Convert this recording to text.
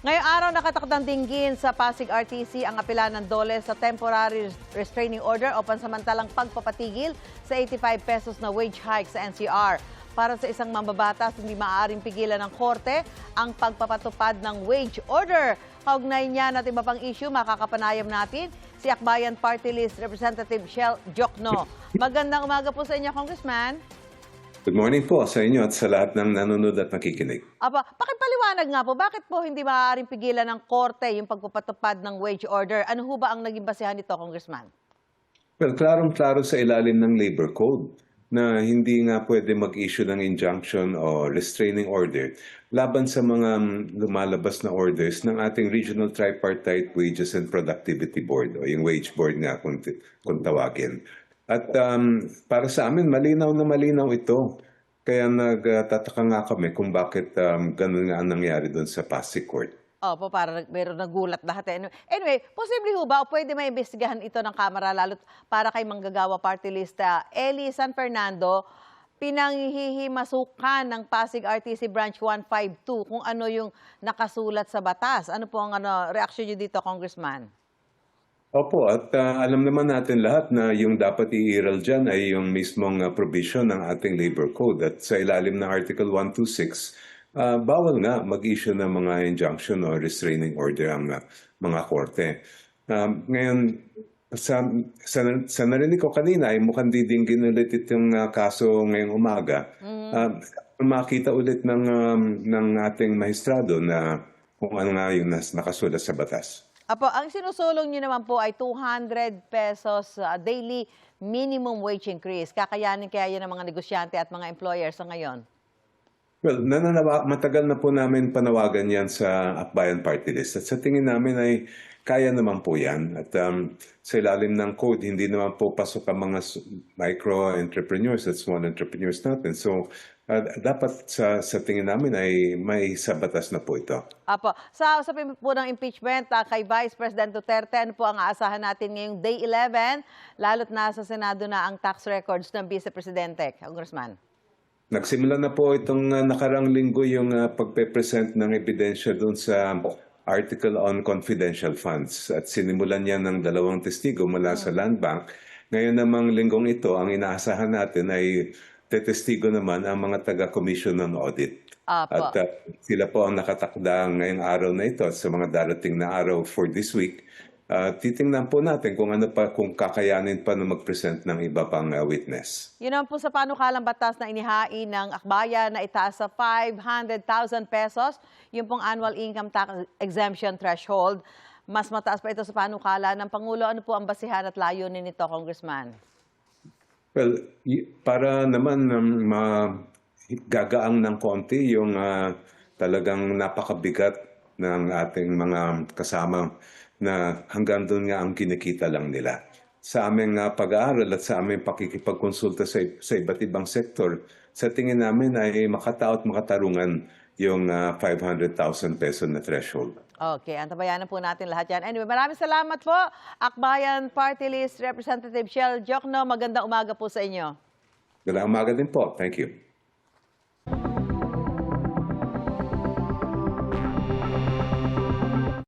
Ngayong araw nakatakdang dinggin sa Pasig RTC ang apela ng DOLE sa temporary restraining order o pansamantalang pagpapatigil sa 85 pesos na wage hike sa NCR. Para sa isang mambabatas, hindi maaaring pigilan ng korte ang pagpapatupad ng wage order. Kaugnay niya at iba pang issue, makakapanayam natin si Akbayan Party List Representative Shell Jokno. Magandang umaga po sa inyo, Congressman. Good morning po sa inyo at sa lahat ng nanonood at nakikinig. Pakipaliwanag nga po, bakit po hindi maaaring pigilan ng korte yung pagpapatupad ng wage order? Ano ho ba ang naging basehan nito, Congressman? Well, klarong-klaro sa ilalim ng Labor Code na hindi nga pwede mag-issue ng injunction o restraining order laban sa mga lumalabas na orders ng ating Regional Tripartite Wages and Productivity Board o yung Wage Board nga kung tawagin. At para sa amin, malinaw na malinaw ito. Kaya nagtataka nga kami kung bakit ganun nga ang nangyari doon sa Pasig Court. Opo, para meron nagulat lahat. Anyway, posible ho ba o pwede maimbestigahan ito ng Kamara lalo para kay manggagawa party lista Eli San Fernando, pinanghihimasukan ng Pasig RTC Branch 152 kung ano yung nakasulat sa batas. Ano po ang reaksyon niyo dito, Congressman? Opo, at alam naman natin lahat na yung dapat iiral dyan ay yung mismong provision ng ating Labor Code. At sa ilalim ng Article 126, bawal nga mag-issue ng mga injunction o restraining order ang mga korte. Ngayon, sa narinig ko kanina ay mukhang didinggin ulit itong kaso ngayong umaga. Makita ulit ng ating maestrado na kung ano nga yung nakasulat sa batas. Ang sinusulong niyo naman po ay 200 pesos daily minimum wage increase. Kakayanin kaya yan ng mga negosyante at mga employers sa ngayon? Well, matagal na po namin panawagan yan sa Akbayan Party List. At sa tingin namin ay kaya naman po yan. At sa ilalim ng code, hindi naman po pasok ang mga micro-entrepreneurs at small entrepreneurs natin. So, dapat sa tingin namin ay may sabatas na po ito. Sa usapin po ng impeachment kay Vice President Duterte, ano po ang aasahan natin ngayong Day 11, lalo't nasa Senado na ang tax records ng Vice Presidente, Congressman? Nagsimula na po itong nakarang linggo yung pagpe-present ng ebidensya doon sa Article on Confidential Funds at sinimulan niya ng 2 testigo mula sa Land Bank. Ngayon namang linggong ito, ang inaasahan natin ay tetestigo naman ang mga taga-commission ng audit. At sila po ang nakatakda ngayong araw na ito at sa mga darating na araw for this week. Titingnan po natin kung kakayanin pa na mag-present ng iba pang witness. Yun naman po sa panukalang batas na inihain ng Akbayan na itaas sa 500,000 pesos, yung pong annual income tax exemption threshold. Mas mataas pa ito sa panukala ng Pangulo. Ano po ang basihan at layunin nito, Congressman? Well, para naman gagaang ng konti yung talagang napakabigat ng ating mga kasama na hanggang doon nga ang kinikita lang nila. Sa aming pag-aaral at sa aming pakikipagkonsulta sa iba't ibang sektor, sa tingin namin ay makatao at makatarungan yung 500,000 peso na threshold. Okay, antabayanan po natin lahat yan. Anyway, maraming salamat po, Akbayan Party List Representative Shell Jokno. Magandang umaga po sa inyo. Magandang umaga din po. Thank you.